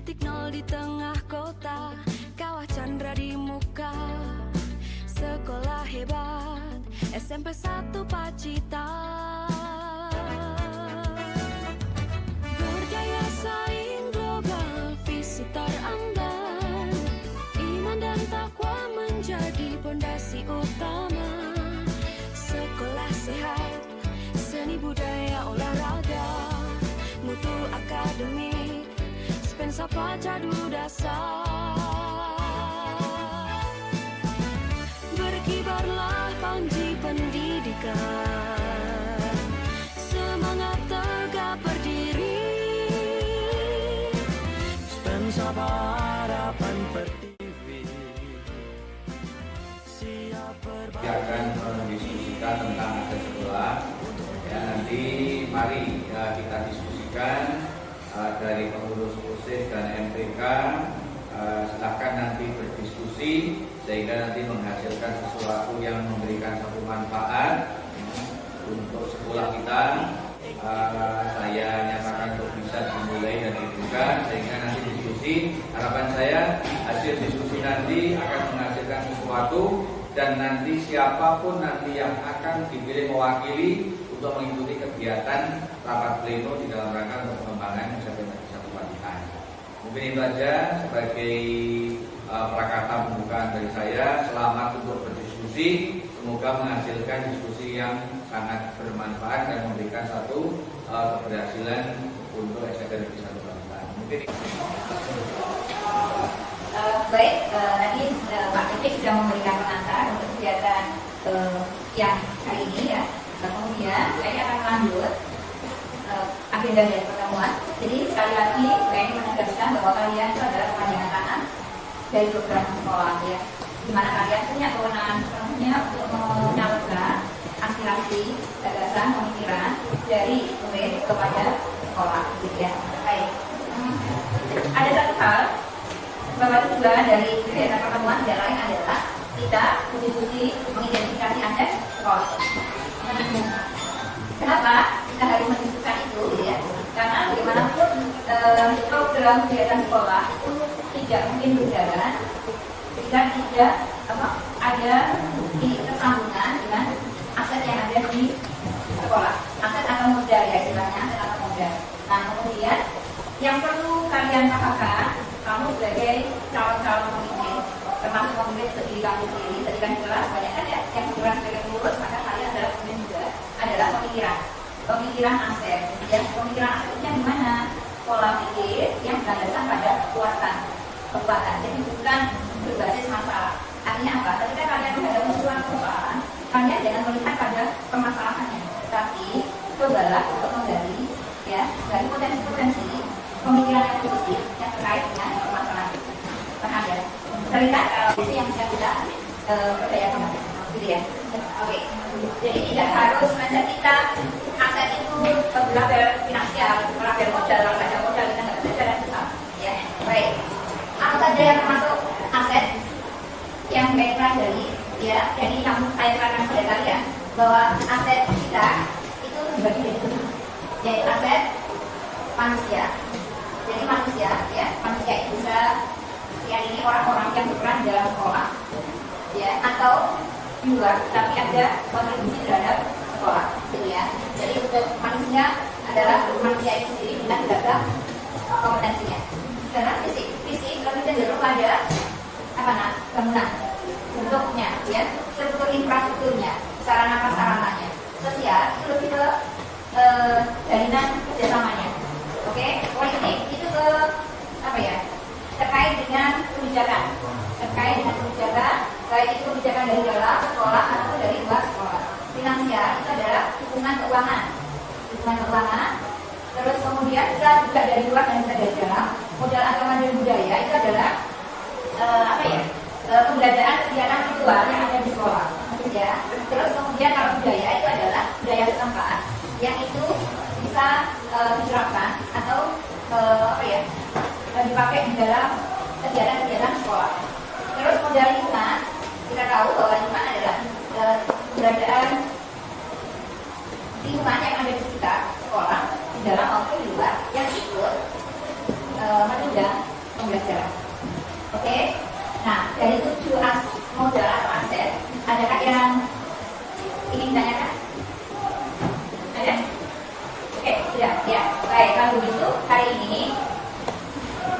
titik nol di tengah kota, kawah Chandra di muka. Sekolah hebat, SMP 1 Pacitan. Berjaya saing global, visi terandal. Iman dan takwa menjadi pondasi utama. Sekolah sehat, seni budaya olahraga, mutu akademik, Spensa Pacadu Dasar. Berkibarlah panji pendidikan, semangat tegak berdiri. Spensa Harapan Pertiwi siap berbagi. Akan mendiskusikan tentang aset sekolah. Ya, nanti mari kita diskusikan dari pengurus OSIS dan MPK. Silakan nanti berdiskusi sehingga nanti menghasilkan sesuatu yang memberikan satu manfaat untuk sekolah kita. Saya nyatakan untuk bisa dimulai dan dibuka sehingga nanti diskusi. Harapan saya hasil diskusi nanti akan menghasilkan sesuatu dan nanti siapapun nanti yang akan dipilih mewakili untuk mengikuti kegiatan rapat pleno di dalam rangka untuk pengembangan SMP Satu Pacitan. Mungkin itu saja sebagai prakata pembukaan dari saya. Selamat untuk berdiskusi. Semoga menghasilkan diskusi yang sangat bermanfaat dan memberikan satu keberhasilan untuk SMP Satu Pacitan. Mungkin baik, tadi Pak Detik sudah memberikan pengantar untuk kegiatan yang hari ini ya. Kemudian saya akan lanjut agenda dari pertemuan. Jadi sekali lagi saya ingin menegaskan bahwa kalian itu adalah kepanjangan tangan dari beberapa sekolah ya, di mana kalian punya kewenangan sepenuhnya untuk menyalurkan aspirasi, gagasan, pemikiran dari murid kepada sekolah, gitu ya. Baik. Ada satu hal bahwa tujuan dari kegiatan pertemuan tidak lain adalah kita berdiskusi mengidentifikasi aset sekolah. Kenapa kita harus mendiskusikan itu, ya? Karena bagaimanapun program kegiatan sekolah itu tidak mungkin berjalan jika tidak ada kersambungan dengan aset yang ada di sekolah, aset atau modal ya istilahnya, aset atau modal. Nah kemudian yang perlu kalian pahamkan, kamu sebagai calon-calon pemimpin, termasuk pemimpin sendiri kamu sendiri, tadi kan jelas banyak kan ya yang berperan sebagai pengurus, maka kalian adalah pemimpin juga, adalah pemikiran aset. Ya, pemikiran asetnya di mana? Pola pikir yang berdasarkan pada kekuatan. Jadi bukan berbasis masalah. Artinya apa? Ketika kalian menghadapi suatu persoalan, kalian jangan melihat pada permasalahannya, tapi cobalah untuk menggali ya dari potensi-potensi pemikiran yang positif yang terkait dengan permasalahan itu. Paham ya? Terlihat itu yang bisa kita perdayakan, gitu ya. Oke. Jadi tidak harus mindset kita aset itu berlabel finansial, berlabel modal, kalau ada modal kita nggak bisa jalan tetap. Ya, baik. Apa saja yang termasuk aset yang baik dari ya, jadi kamu saya terangkan kepada kalian bahwa aset kita itu dibagi dari dua, yaitu aset manusia. Jadi manusia itu bisa yang ini orang-orang yang berperan dalam sekolah, ya, atau di luar tapi ada kontribusi terhadap sekolah, gitu ya. Jadi untuk manusia adalah manusia itu sendiri dengan beragam kompetensinya. Karena fisik lebih cenderung pada bangunan, bentuknya, ya, struktur infrastrukturnya, sarana prasarananya. Sosial itu lebih ke jalinan kerjasamanya. Oke, politik itu ke terkait dengan kebijakan, baik itu kebijakan dari dalam sekolah atau dari luar sekolah. Finansial itu adalah hubungan keuangan. Terus kemudian bisa juga dari luar dan bisa dari dalam. Modal agama dan budaya itu adalah keberadaan kegiatan ritual yang ada di sekolah, ya. Terus kemudian kalau budaya itu adalah budaya setempat yang itu bisa diterapkan atau dipakai di dalam kegiatan sekolah. Terus modal lingkungan, kita tahu bahwa lingkungan adalah keberadaan lingkungan yang ada di sekitar sekolah, di dalam maupun di luar, yang ikut menunjang Nah, dari 7 modal atau aset, adakah yang ingin ditanyakan? Ada? Oke, sudah. Ya, baik. Kalau begitu, hari ini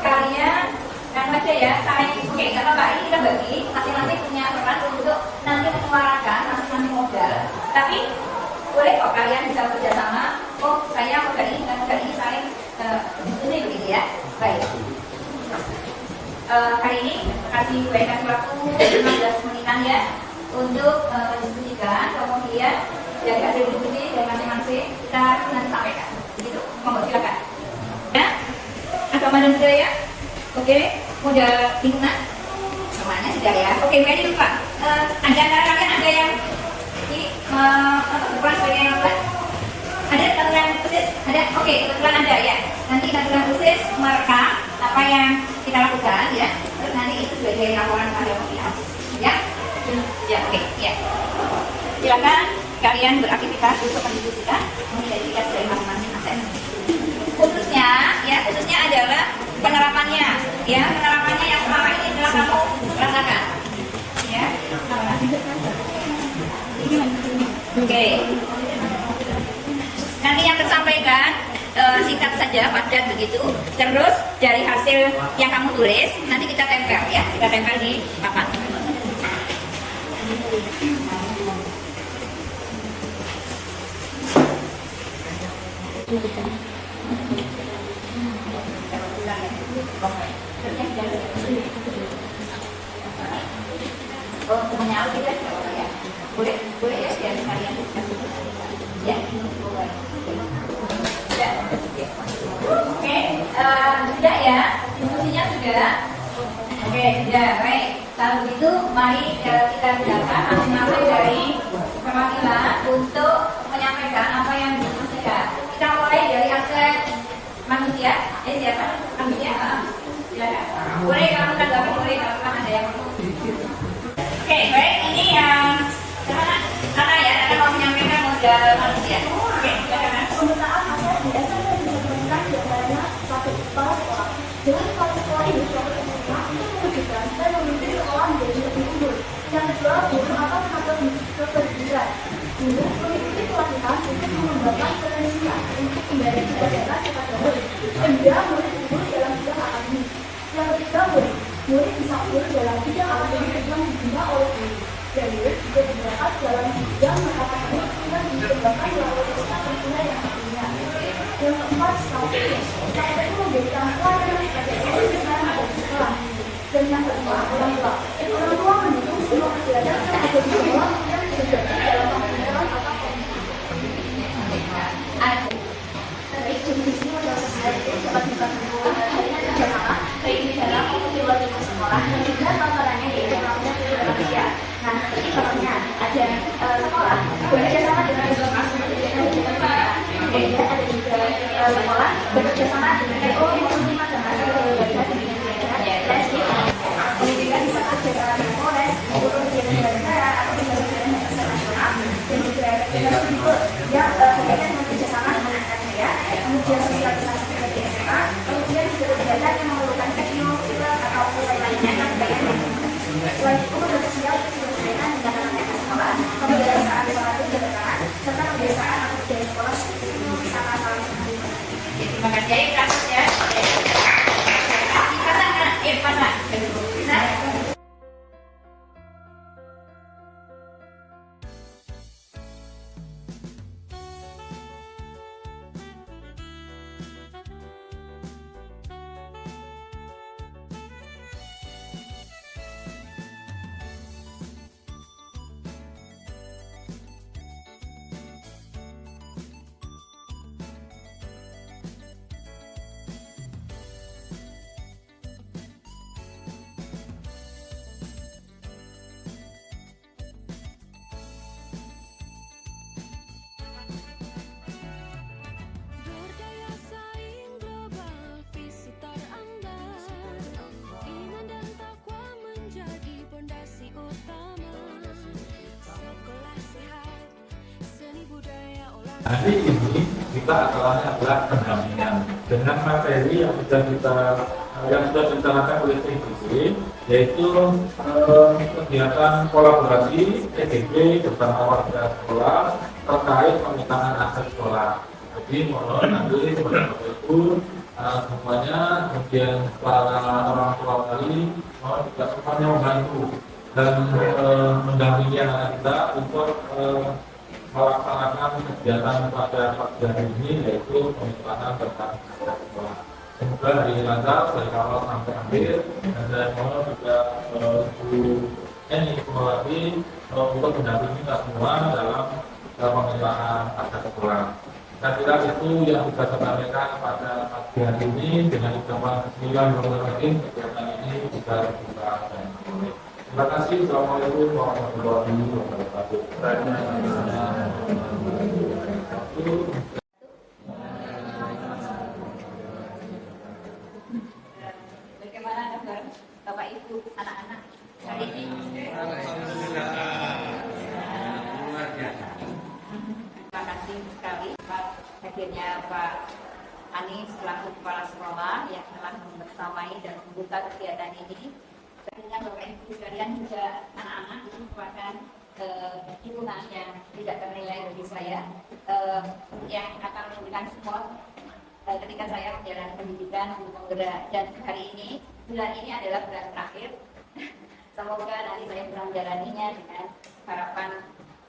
kalian aja ya, oke, nggak apa-apa. Ini kita bagi, masing-masing punya peran untuk nanti menyuarakan masing-masing modal. Tapi boleh kok kalian bisa bekerjasama. Oh, saya modal ini dan modal ini saling diskusi begitu ya. Baik. Hari ini kasih waktu 15 menitan ya untuk mendiskusikan, kemudian dari hasil diskusi dari masing-masing kita nanti sampaikan. Begitu, monggo silakan. Ya, agama dan budaya. Oke, modal lingkungan. Semuanya sudah ya. Oke, ini lupa. Ada kalian ada yang ini berperan sebagai yang apa? Ada kebetulan khusus? Ada? Oke, kebetulan ada ya. Nanti kebetulan khusus merekam apa yang kita lakukan ya. Terus nanti itu sebagai laporan pada pihak. Ya? Ya, oke. Ya. Silakan kalian beraktivitas untuk mendiskusikan mengidentifikasi dari masing-masing aset. Khususnya adalah penerapannya, ya, penerapannya yang selama ini telah kamu rasakan, ya. Oke. Nanti yang tersampaikan singkat saja, padat begitu. Terus dari hasil yang kamu tulis nanti kita tempel, ya, kita tempel di papan. Oh, temannya aku tidak ya. Boleh ya, biar sekalian. Ya, boleh. Ya. Oke, sudah ya, diskusinya sudah. Oke, sudah, baik. Kalau begitu, mari kita dengarkan masing-masing dari perwakilan untuk menyampaikan apa yang didiskusikan. Kita mulai dari aspek manusia. Siapa? Manusia? Silakan. Boleh kamu tanggapi, boleh kalau ada yang Oke, baik. Ini Ana ya, Ana mau menyampaikan modal manusia. Oke, silakan. Pembukaan aset biasa diberikan biasanya satu kepala sekolah. Dengan kepala sekolah ini suatu peserta untuk mewujudkan dan memimpin sekolah menjadi lebih unggul. Yang kedua, guru atau tenaga pendidikan. Guru mengikuti pelatihan untuk mengembangkan potensinya untuk kembali kepada kepada murid. Kedua, murid unggul dalam bidang akademik. Yang ketiga, murid bisa unggul dalam bidang akademik yang dibina oleh guru. Dan murid juga diberangkat dalam bidang akademik yang dikembangkan melalui proses tentunya yang tentunya. Yang keempat, strategi. Strategi memberikan pelayanan sebagai solusi sekarang ada di sekolah. Dan yang kelima, orang tua. Orang tua mendukung semua kegiatan yang ada di sekolah yang terjadi dalam pembelajaran atau Baik, diskusi modal sosial itu dapat dibantu dengan kerjasama baik di dalam maupun di luar lingkungan sekolah dan juga tantangannya yaitu melakukan kegiatan manusia. Nah, seperti contohnya ada sekolah bekerjasama dengan lembaga pendidikan dan pendidikan. Kemudian ada juga sekolah bekerjasama dengan NGO maupun lembaga pendidikan dan pendidikan bisa kerjasama dengan Polres maupun kegiatan negara atau kegiatan internasional dan juga yang kemudian bekerjasama dengan ya, kemudian sosialisasi sebagai SMA, kemudian juga kegiatan yang memerlukan teknologi atau lainnya yang bagian. Selain itu, modal sosial itu juga berkaitan dengan anak sekolah, kebiasaan sholat berjamaah, serta kebiasaan atau budaya sekolah itu sama saling menghubungkan. Terima kasih ya. Pasang. Berdaya saing global, visitor Anda. Iman dan takwa menjadi pondasi utama. Sekolah sehat, seni budaya olahraga. Hari ini kita adalah pendampingan dengan materi yang sudah direncanakan oleh TGC, yaitu kegiatan kolaborasi PDB bersama warga sekolah terkait pemetaan aset sekolah. Jadi mohon nanti kepada Bapak Ibu semuanya, kemudian para orang tua kali mohon juga semuanya membantu dan mendampingi anak kita untuk melaksanakan kegiatan pada pagi hari ini, yaitu pemetaan tentang aset sekolah. Semoga hari ini lancar dari awal sampai akhir, dan saya mohon juga Bu Eni Kumawati untuk mendampingi kita semua dalam pemetaan aset sekolah. Saya kira itu yang bisa saya sampaikan pada pagi hari ini. Dengan ucapan bismillahirrahmanirrahim, kegiatan ini bisa dibuka dan dimulai. Terima kasih. Assalamualaikum warahmatullahi wabarakatuh. Bagaimana kabar Bapak Ibu, anak-anak hari ini? Terima kasih sekali hadirnya Pak Anies selaku kepala sekolah yang telah membersamai dan membuka kegiatan ini. Tentunya Bapak Ibu sekalian juga anak-anak itu merupakan dukungan yang tidak ternilai bagi saya yang akan memberikan support ketika saya menjalani pendidikan di penggerak, dan hari ini bulan ini adalah bulan terakhir. Semoga nanti saya bisa menjalaninya dengan harapan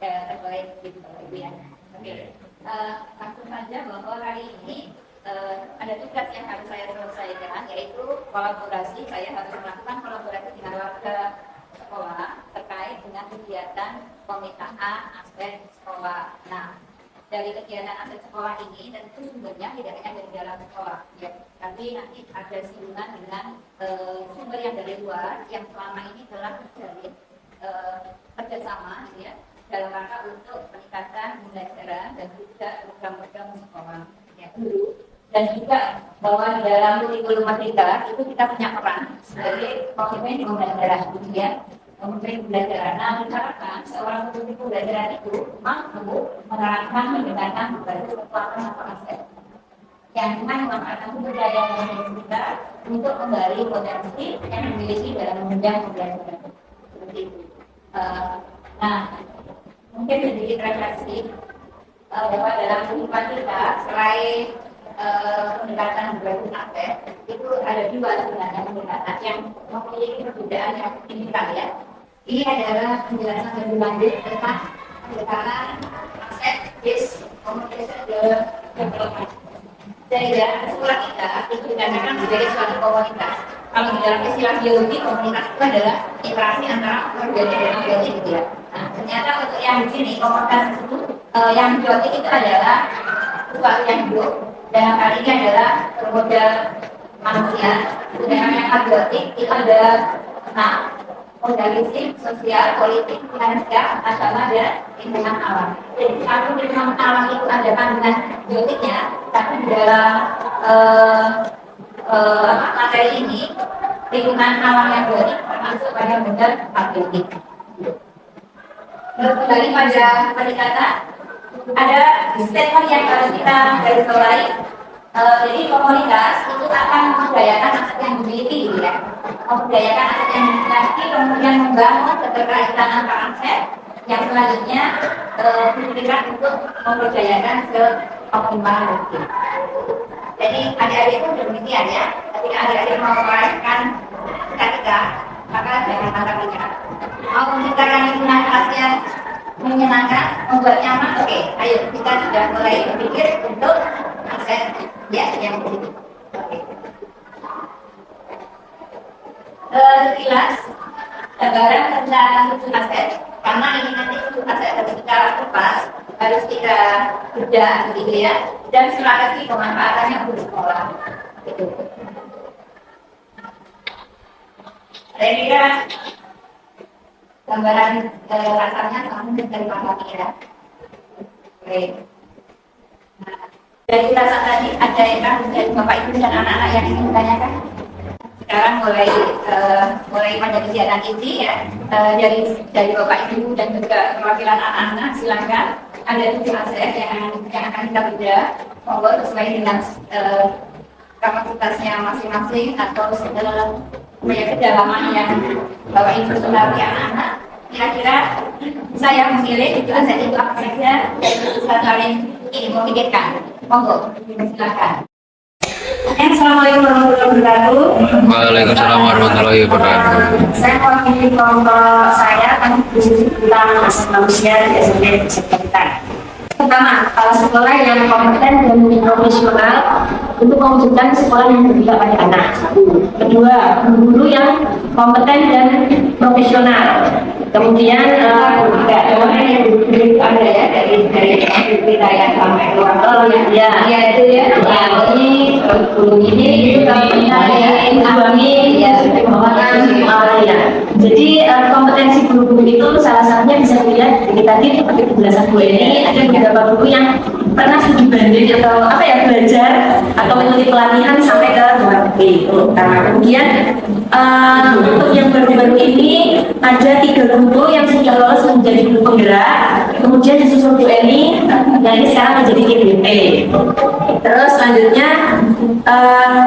terbaik gitu Bapak Ibu ya. Oke, langsung saja bahwa hari ini ada tugas yang harus saya selesaikan, yaitu kolaborasi. Saya harus melakukan kolaborasi dengan warga sekolah terkait dengan kegiatan pemetaan aset sekolah. Nah, dari kegiatan aset sekolah ini tentu sumbernya tidak hanya dari dalam sekolah, ya, tapi nanti ada singgungan dengan sumber yang dari luar yang selama ini telah terjalin kerjasama, ya, dalam rangka untuk peningkatan pembelajaran dan juga program-program sekolah, ya, guru. Dan juga bahwa dalam kurikulum merdeka itu kita punya peran sebagai pemimpin pembelajaran, ya, pemimpin pembelajaran. Nah, diharapkan seorang pemimpin pembelajaran itu mampu menerapkan pendekatan berbasis kekuatan atau aset yang dengan memanfaatkan sumber daya yang kita untuk menggali potensi yang dimiliki dalam menunjang pembelajaran. Seperti itu. Nah, mungkin sedikit refleksi bahwa dalam kehidupan kita selain pendekatan berbasis aset itu ada dua sebenarnya pendekatan yang memiliki perbedaan yang signifikan, ya. Ini adalah penjelasan lebih lanjut tentang pendekatan aset based communication development. Sehingga sekolah kita itu dikatakan sebagai suatu komunitas. Kalau di dalam istilah biologi, komunitas itu adalah interaksi antara organisme dan biotik, gitu ya. Nah, ternyata untuk yang di sini komunitas tersebut yang biotik itu adalah sesuatu yang hidup. Dalam kali ini adalah model manusia. Sedangkan yang abiotik itu ada modal fisik, sosial, politik, finansial, agama, dan lingkungan alam. Jadi kalau lingkungan alam itu ada kandungan biotiknya, tapi di dalam materi ini lingkungan alam yang biotik termasuk pada model abiotik. Terus kembali pada pendekatan, ada statement yang harus kita garis bawahi. Jadi komunitas itu akan memberdayakan aset yang dimiliki, ya. Memberdayakan aset yang dimiliki, kemudian membangun keterkaitan antar aset yang selanjutnya diberikan untuk memberdayakan seoptimal mungkin. Jadi adik-adik itu demikian, ya. Ketika adik-adik mau merayakan ketika, maka jangan tangkap-tangkap. Mau menciptakan lingkungan kelas yang menyenangkan, membuat nyaman, oke, ayo kita sudah mulai berpikir untuk aset, ya, yang begitu. Oke. Sekilas gambaran tentang unsur aset, karena ini nanti unsur aset harus secara tepat harus kita bedah, begitu ya, dan strategi pemanfaatannya untuk sekolah. Gitu. Saya kira gambaran kasarnya sama dari pahami, ya. Oke. Nah, dari perasaan tadi ada yang kan dari Bapak Ibu dan anak-anak yang ingin ditanyakan. Sekarang mulai pada kegiatan ini, ya, dari Bapak Ibu dan juga perwakilan anak-anak, silakan. Ada 7 aset yang akan kita bedah. Monggo sesuai dengan kapasitasnya masing-masing atau kedalaman yang Bapak Ibu ketahui anak-anak. Kira-kira saya memilih itu apa saja yang bisa kalian ingin memikirkan. Monggo, silakan. Assalamualaikum warahmatullahi wabarakatuh. Waalaikumsalam warahmatullahi wabarakatuh. Saya mewakili kelompok saya tentang asal manusia di SMP Sekretariat. Pertama, kepala sekolah yang kompeten dan profesional untuk mewujudkan sekolah yang berbeda pada anak. Kedua, guru yang kompeten dan profesional. Kemudian ada ya dari kriteria sampai keluar ya itu ya ini guru ini jadi kompetensi guru-guru itu salah satunya bisa dilihat dari tadi seperti penjelasan Bu ini ada beberapa guru yang pernah studi banding atau belajar atau mengikuti pelatihan sampai ke luar negeri. Nah, kemudian untuk yang baru-baru ini ada 3 guru yang sudah lolos menjadi guru penggerak, kemudian disusul Bu Eni yang ini sekarang menjadi GBT. Terus selanjutnya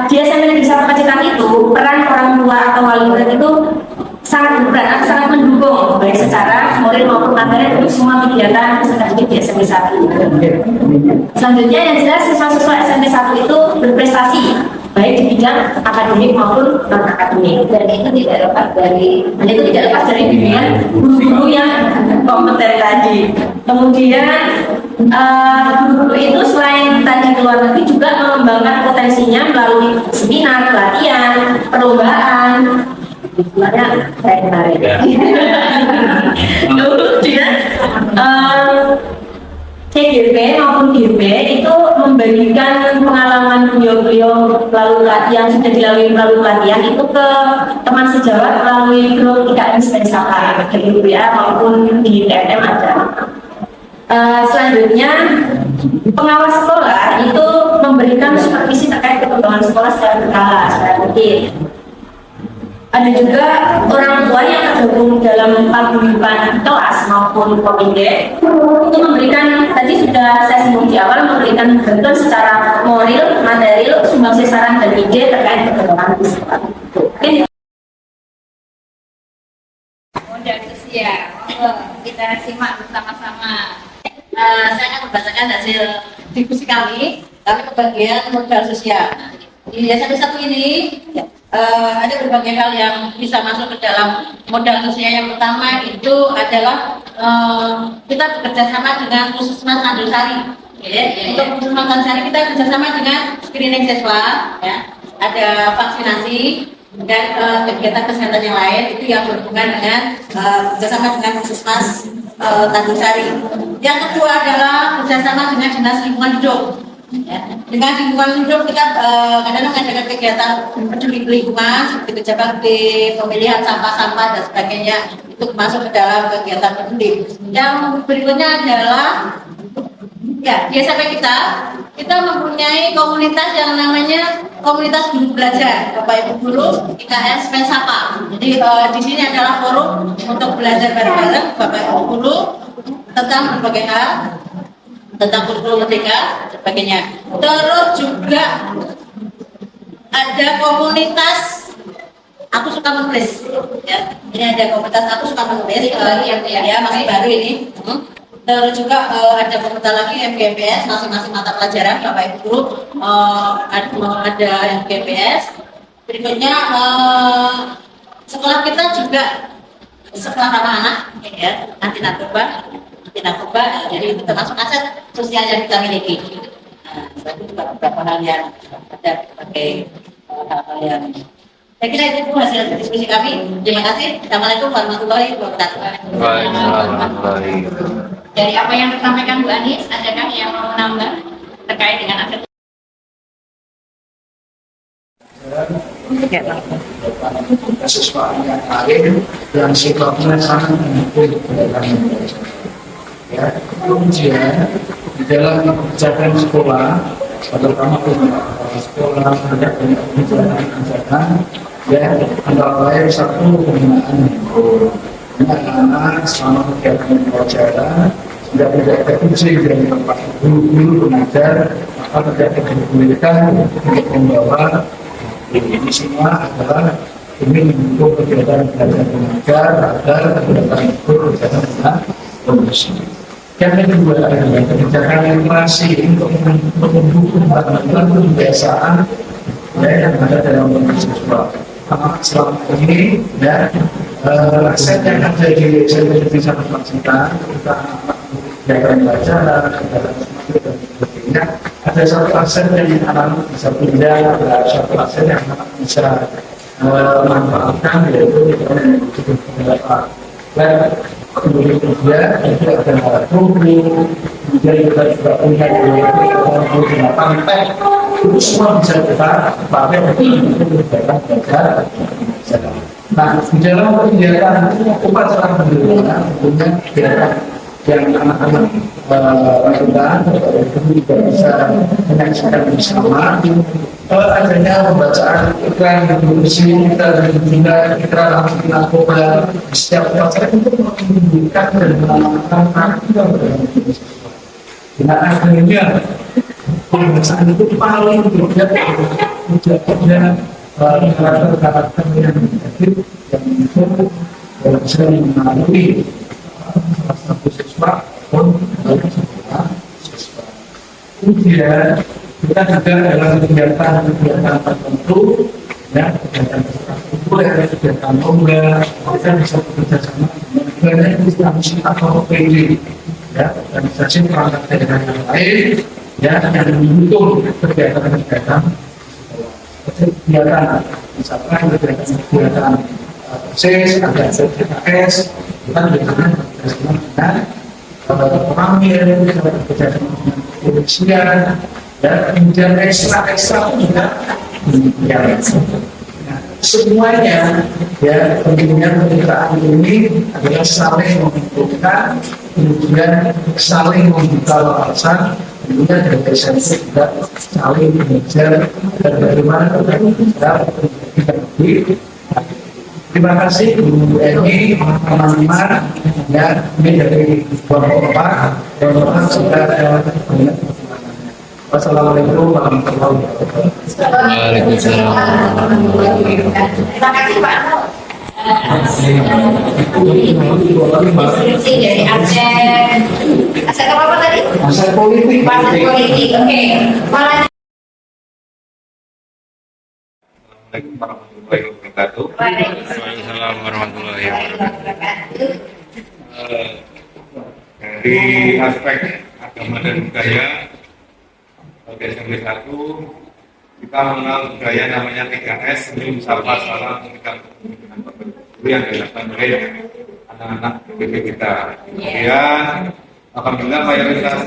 di SMP Negeri 1 Pacitan itu peran orang tua atau wali murid itu sangat berperan, sangat mendukung baik secara moral maupun materi untuk semua kegiatan peserta didik di SMP 1. Selanjutnya yang jelas siswa-siswa SMP 1 itu berprestasi baik di bidang akademik maupun non akademik, dan itu tidak lepas dari bimbingan guru-guru yang kompeten tadi. Kemudian guru-guru itu selain tadi ke luar negeri juga mengembangkan potensinya melalui seminar, pelatihan, perlombaan. Sebenarnya saya menarik. Kemudian CGP maupun GP itu membagikan pengalaman beliau-beliau yang sudah dilalui melalui pelatihan itu ke teman sejawat melalui grup IKM Spensaka di UBA maupun di TNM ada. Selanjutnya pengawas sekolah itu memberikan supervisi terkait perkembangan sekolah secara berkala, secara rutin. Ada juga orang tua yang tergabung dalam paguyuban kelas maupun komite itu memberikan, tadi sudah saya singgung di awal, memberikan bantuan secara moral, material, sumbangsi saran dan ide terkait perkembangan di sekolah. Modal sosial, kita simak bersama-sama. Saya akan membacakan hasil diskusi kami kebagian modal sosial. Di SMP 1 ini ada berbagai hal yang bisa masuk ke dalam modal sosial. Yang pertama itu adalah kita bekerja sama dengan Puskesmas Tanjungsari. Untuk Puskesmas Tanjungsari kita bekerjasama dengan screening siswa, ya. Ada vaksinasi dan kegiatan kesehatan yang lain itu yang berhubungan dengan bekerjasama dengan Puskesmas Tanjungsari. Yang kedua adalah bekerjasama dengan Dinas Lingkungan Hidup. Ya. Dengan lingkungan hidup kita kadang mengadakan kegiatan peduli lingkungan seperti kerja bakti, pemilihan sampah-sampah dan sebagainya, itu masuk ke dalam kegiatan peduli. Yang berikutnya adalah ya di SMP kita mempunyai komunitas yang namanya komunitas guru belajar Bapak Ibu Guru IKM Spensaka. Jadi di sini adalah forum untuk belajar bareng-bareng Bapak Ibu Guru tentang berbagai hal, tentang kurikulum merdeka dan sebagainya. Terus juga ada komunitas aku suka menulis, ya. Ini ada komunitas aku suka menulis, ya masih baru ini. Terus juga ada komunitas lagi MGPS, masing-masing mata pelajaran Bapak Ibu Guru ada MGPS. Berikutnya sekolah kita juga sekolah ramah anak, ya, anti narkoba, jadi itu termasuk aset sosial yang kita miliki. Nah, itu juga beberapa hal yang ada sebagai hal-hal yang saya kira itu hasil diskusi kami. Terima kasih. Assalamualaikum warahmatullahi wabarakatuh. Dari apa yang disampaikan Bu Anis, adakah yang mau menambah terkait dengan aset? Siswa yang lain yang sifatnya sangat mendukung ya. Kemudian di dalam kebijakan sekolah, terutama sekolah ada banyak kebijakan ya, antara lain satu penggunaan anak-anak selama kegiatan pelajaran tidak ada fungsi dari tempat guru pengajar, terkait pendidikan untuk membawa ini semua adalah ini mendukung kegiatan belajar mengajar agar kegiatan itu berjalan dengan kondusif. Yang kedua adalah kebijakan literasi untuk mendukung bantuan pembiasaan yang ada dalam mahasiswa. Karena selama ini ya aset yang ada di SMP Sangat Pacitan kita kegiatan belajar, kegiatan semakin dan sebagainya, ada satu aset yang anak bisa pindah, ada satu aset yang anak bisa manfaatkan, yaitu pendapat. Dan kemudian juga itu ada buku, kemudian kita juga punya pantai, itu semua bisa kita pakai untuk kegiatan belajar. Nah, di dalam kegiatan upacara pendidikan tentunya kegiatan yang anak-anak lakukan itu juga bisa menyaksikan bersama adanya pembacaan iklan yang bersih kita dan juga iklan langsung narkoba di setiap upacara itu menunjukkan dan menanamkan karakter dengan akhirnya pembacaan itu paling tidak karakter-karakter yang negatif yang itu bisa mengalami satu siswa pun sekolah siswa. Kemudian kita juga dalam kegiatan tertentu ya kegiatan tertentu ada kegiatan lomba kita bisa bekerja sama dengan instansi atau OPD ya organisasi perangkat daerah yang lain ya yang mendukung kegiatan-kegiatan kegiatan misalkan kegiatan SIS, ada SKS, kita biasanya bekerjasama dengan pengambil, kita bekerjasama dengan kepolisian, dan kemudian ekstra juga ya, nah, semuanya ya tentunya kemitraan ini adalah saling menguntungkan, kemudian saling membuka wawasan, kemudian dari esensi juga saling belajar dan bagaimana kita lebih. Terima kasih Bu Eni, teman-teman ya, ini dari Bapak sudah banyak. Wassalamualaikum warahmatullahi wabarakatuh. Waalaikumsalam warahmatullahi wabarakatuh. Terima kasih Pak. Instruksi dari aset apa tadi? Aset politik. Aset politik. Oke. Malah Assalamualaikum warahmatullahi wabarakatuh. Waalaikumsalam warahmatullahi wabarakatuh. Dari aspek agama dan budaya, di SMP 1 kita mengenal budaya namanya 3S, senyum, sapa, salam, memberikan guru yang dilakukan oleh anak-anak PPP kita. Kemudian alhamdulillah mayoritas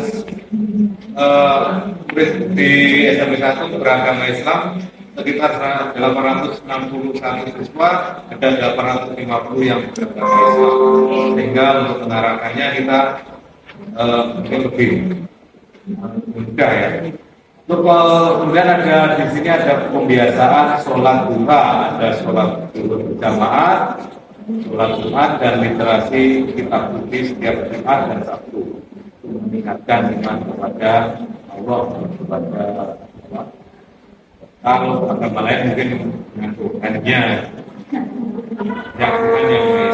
murid di SMP 1 beragama Islam sekitar 861 siswa, ada 850 yang beragama Islam, sehingga untuk penerapannya kita mungkin lebih mudah ya. Untuk kemudian ada di sini ada pembiasaan sholat duha, ada sholat berjamaah, sholat Jumat dan literasi kitab suci setiap Jumat dan Sabtu, meningkatkan iman kepada Allah dan kepada Allah. Kalau agama lain mungkin dengan Tuhannya yang Tuhan yang Maha.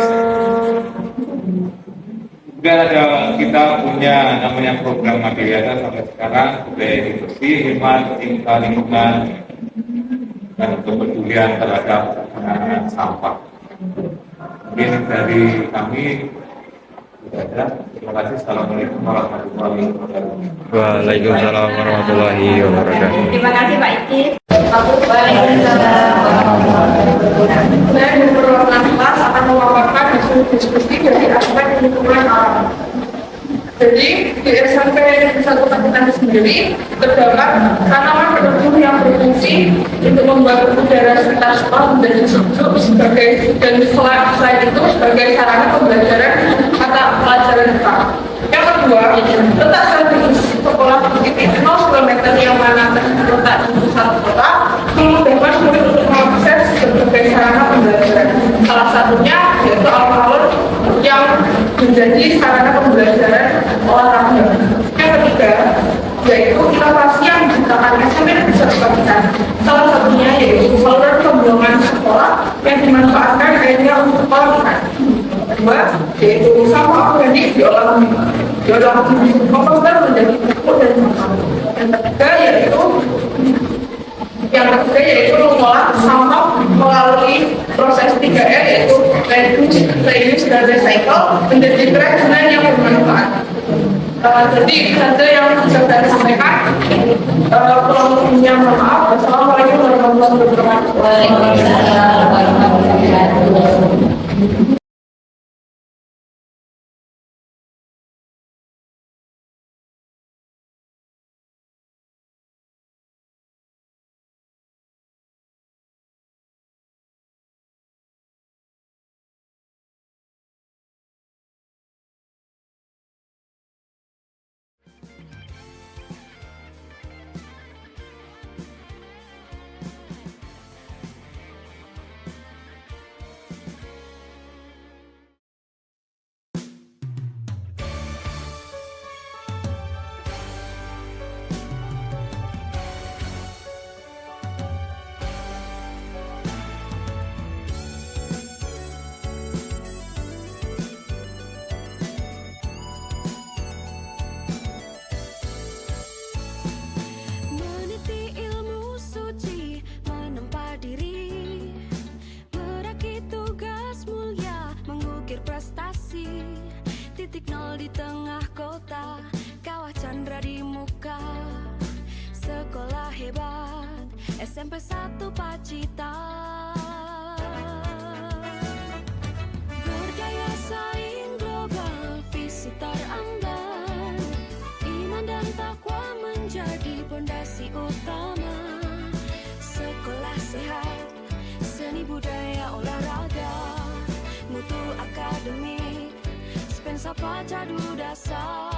Kemudian ada kita punya namanya program Madiyata sampai sekarang budaya hidup bersih, hemat, cinta lingkungan dan kepedulian terhadap penanganan sampah. Mungkin dari kami sudah ada. Terima kasih. Assalamualaikum warahmatullahi wabarakatuh. Waalaikumsalam warahmatullahi wabarakatuh. terima kasih Pak Iki. Waalaikumsalam warahmatullahi wabarakatuh. Saya di perwakilan kelas akan memaparkan hasil diskusi dari aspek lingkungan alam. Jadi di SMP Satu Pacitan sendiri terdapat tanaman pendukung yang berfungsi untuk membuat udara sekitar sekolah menjadi sejuk sebagai dan selain itu sebagai sarana pembelajaran mata pelajaran depan. Yang kedua, letak strategis sekolah positif 0 km yang mana terletak di pusat kota memudahkan murid untuk mengakses berbagai sarana pembelajaran. Salah satunya yaitu alun-alun yang menjadi sarana pembelajaran olahraga. Yang ketiga, yaitu inovasi yang SMP bisa dibagikan. Salah satunya yaitu saluran pembuangan sekolah yang dimanfaatkan airnya untuk sekolah. Kedua, yaitu sampah organik diolah menjadi komposter menjadi pupuk dan sampah. Yang ketiga yaitu mengolah sampah melalui proses 3R yaitu reduce, dan recycle menjadi kerajinan yang bermanfaat. Jadi saja yang bisa saya sampaikan. Kurang lebihnya mohon maaf. Wassalamualaikum warahmatullahi wabarakatuh. Waalaikumsalam warahmatullahi wabarakatuh. Meniti ilmu suci, menempa diri, merakit tugas mulia, mengukir prestasi. Titik nol di tengah kota, kawah Chandra di muka. Sekolah hebat, SMP 1 Pacitan. Berdaya saing global, visi teramban. Iman dan takwa menjadi pondasi utama. Sekolah sehat, seni budaya olahraga, mutu akademik, Spensa pacadu dasar.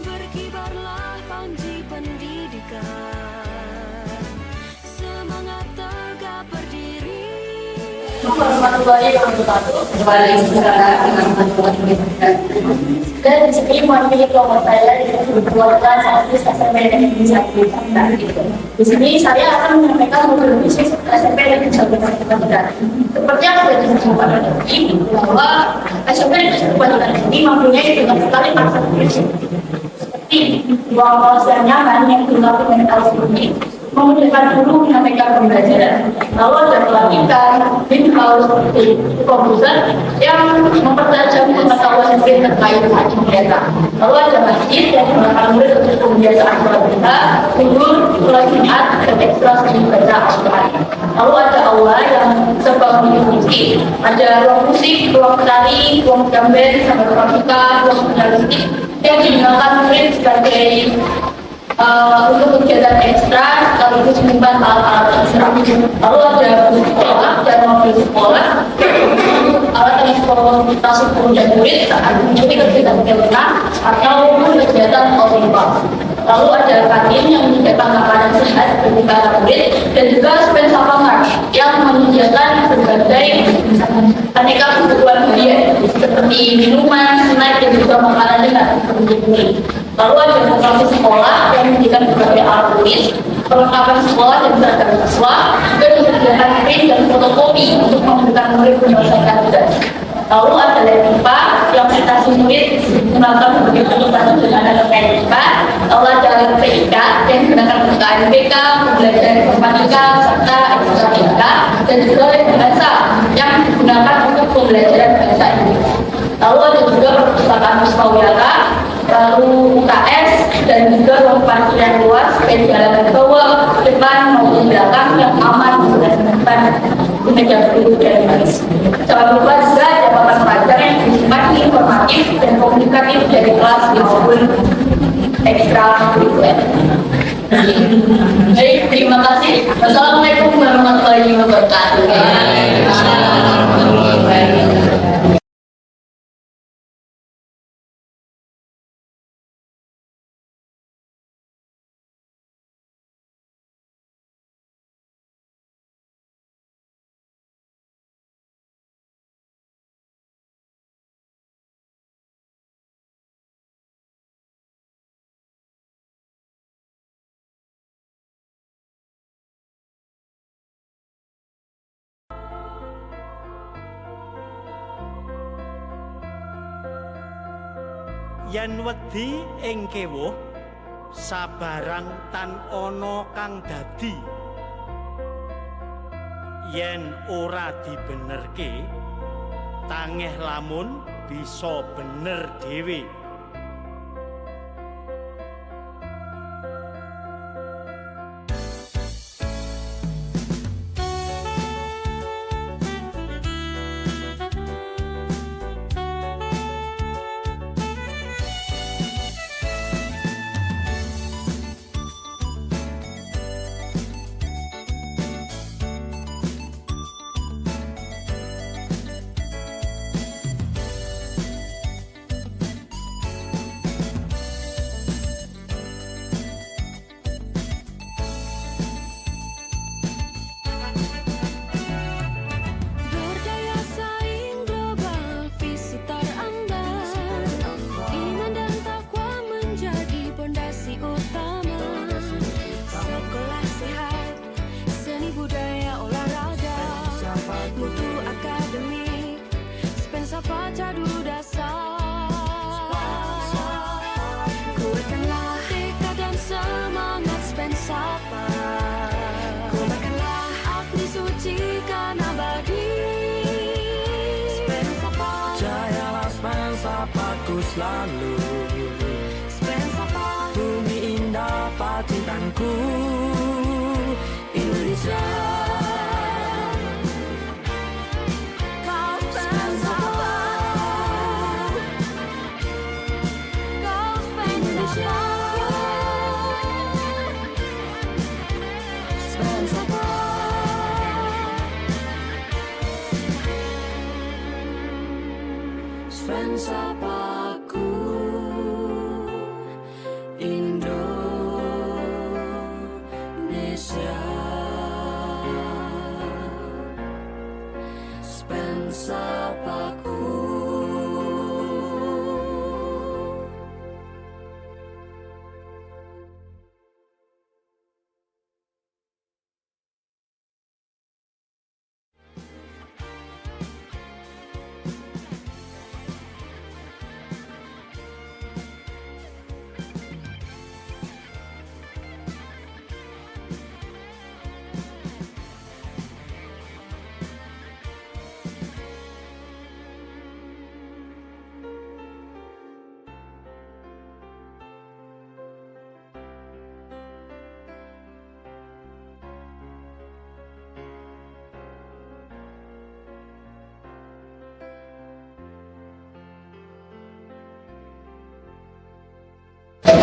Berkibarlah panji pendidikan, semangat tegak berdiri. Warahmatullahi wabarakatuh. Dan di sini mewakili kelompok saya dengan keluarga satu SMP Negeri 1 Tangerang. Di sini saya akan menyampaikan modul bisnis SMP Negeri 1 Tangerang. Seperti yang sudah disampaikan tadi, bahwa SMP Negeri 1 Tangerang ini mempunyai banyak sekali fasilitas prinsip seperti ruang kelas yang nyaman yang dilengkapi dengan alat unik, memudahkan guru menyampaikan pembelajaran. Lalu ada pelatihan in-house seperti komputer yang mempertajam pengetahuan mesin terkait dengan data. Lalu ada masjid yang menggunakan murid untuk pembiasaan sholat kita, tidur, sholat Jumat, dan ekstra seni baca Al-Quran. Lalu ada aula yang serba multifungsi. Ada ruang musik, ruang tari, ruang gambar, sampai grafika, ruang jurnalistik yang digunakan murid sebagai untuk kegiatan ekstra sekaligus menyimpan alat-alat ekstra. Lalu ada bus sekolah dan mobil sekolah, alat transportasi guru dan murid saat mengikuti kegiatan kelana atau kegiatan olimpiade. Lalu ada kantin yang menyediakan makanan sehat bagi para murid dan juga Spensa Pangan yang menyediakan berbagai aneka kebutuhan harian seperti minuman, snack dan juga makanan sehat bagi murid. Lalu ada lokasi sekolah yang menyediakan berbagai alat tulis, perlengkapan sekolah dan seragam siswa, dan menyediakan print dan fotokopi untuk memudahkan murid menyelesaikan tugas. Lalu ada lab IPA yang prestasi murid menggunakan berbagai pendekatan dengan ada IPA. Lalu ada lab PIK yang menggunakan KNPK, pembelajaran informatika, serta ekstratika, dan juga lab bahasa yang digunakan untuk pembelajaran bahasa Inggris. Lalu ada juga perpustakaan Wismawiyaka, lalu UKS, dan juga ruang parkir yang luas, baik jalan bawah, depan maupun belakang yang aman dan depan meja berdiri dan baris. Jangan lupa juga ada papan pelajar yang bersifat informatif dan komunikatif dari kelas maupun ekstra kurikuler. Baik, terima kasih. Wassalamualaikum warahmatullahi wabarakatuh. yen wedi ing kewuh sabarang tan ana kang dadi yen ora dibenerke tangeh lamun bisa bener dhewe. Berdaya saing global, visi terambah. Iman dan takwa menjadi pondasi utama. Sekolah sehat, seni budaya olahraga, mutu akademik, Spensa pacadu dasar. Kuatkanlah tekad dan semangat Spensapa. Kobarkanlah api sucikan abadi. Spensapa, Jayalah Spensapa ku selalu. Spensapa, Bumi indah pacintanku Indonesia. kau Spensapa, kau Indonesia. Spensapa. Spensapaku Indonesia. Spensapaku.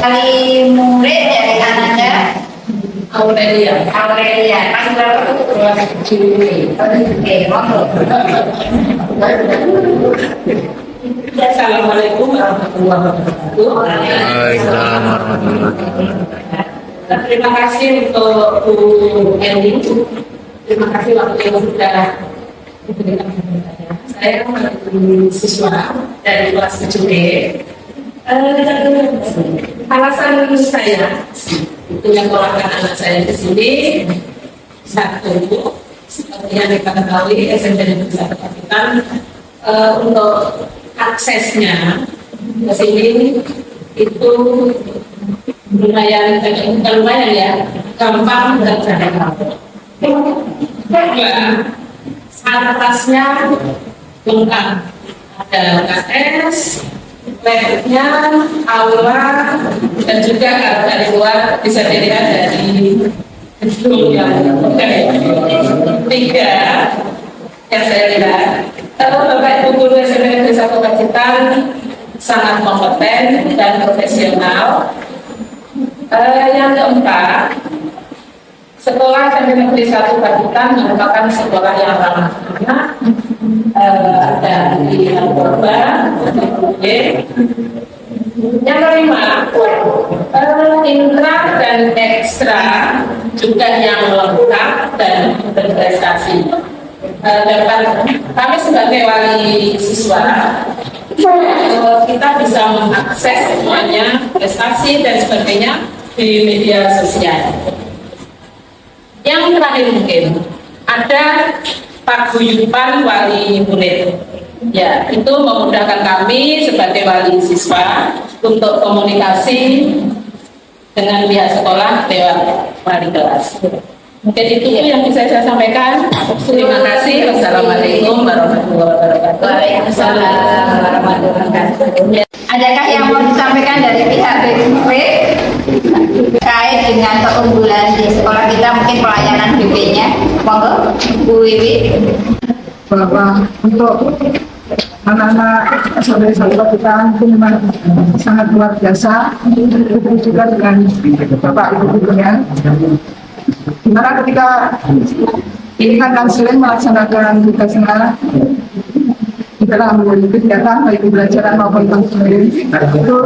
Kali murid dari Kanada, Aurelia. Pas berapa tuh? Juli. Oke, monggo. Assalamualaikum warahmatullahi wabarakatuh. Waalaikumsalam warahmatullahi wabarakatuh. Terima kasih untuk Bu Erin. Terima kasih waktu yang sudah diberikan kepada saya. Saya siswa dari kelas 7B. Alasan saya menyekolahkan anak saya ke sini, satu, seperti yang kita ketahui, SMP Negeri 1 Pacitan untuk aksesnya ke sini itu lumayan, bukan lumayan ya, gampang dan jangkau. Kedua, atasnya lengkap, ada KS, labnya, aula, dan juga kalau dari luar bisa dilihat dari gedung yang tiga yang saya lihat. Bapak Ibu Guru SMP Negeri 1 Pacitan sangat kompeten dan profesional. Yang keempat, sekolah SMP Negeri 1 Pacitan merupakan sekolah yang ramah anak. Ada di Narkoba, yang kelima, intra dan ekstra juga yang lengkap dan berprestasi. Dapat kami sebagai wali siswa, kita bisa mengakses semuanya, prestasi dan sebagainya di media sosial. Yang terakhir mungkin ada paguyuban wali murid. Ya, itu memudahkan kami sebagai wali siswa untuk komunikasi dengan pihak sekolah lewat wali kelas. Mungkin itu yang bisa saya sampaikan. Terima kasih. Wassalamualaikum warahmatullahi wabarakatuh. Waalaikumsalam warahmatullahi wabarakatuh. Adakah yang mau disampaikan dari pihak BPP terkait dengan keunggulan di sekolah kita, mungkin pelayanan BP-nya? Monggo, Bu Wiwi. Bahwa untuk anak-anak saudara-saudara kita itu memang sangat luar biasa, begitu juga dengan Bapak Ibu gurunya. Dimana ketika pilihan dan sering melaksanakan tugasnya di dalam kegiatan baik pembelajaran maupun konseling itu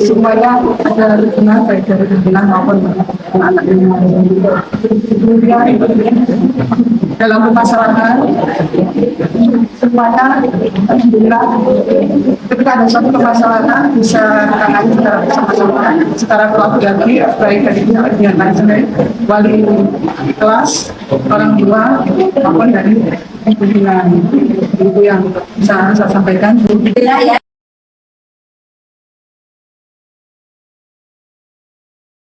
semuanya ada dukungan baik dari pimpinan maupun anak yang kemudian dalam permasalahan semuanya alhamdulillah ketika ada suatu permasalahan bisa ditangani secara bersama-sama secara kolaboratif baik dari pihak konseling, wali kelas, orang tua maupun dari pimpinan. Itu yang bisa saya sampaikan. Ya.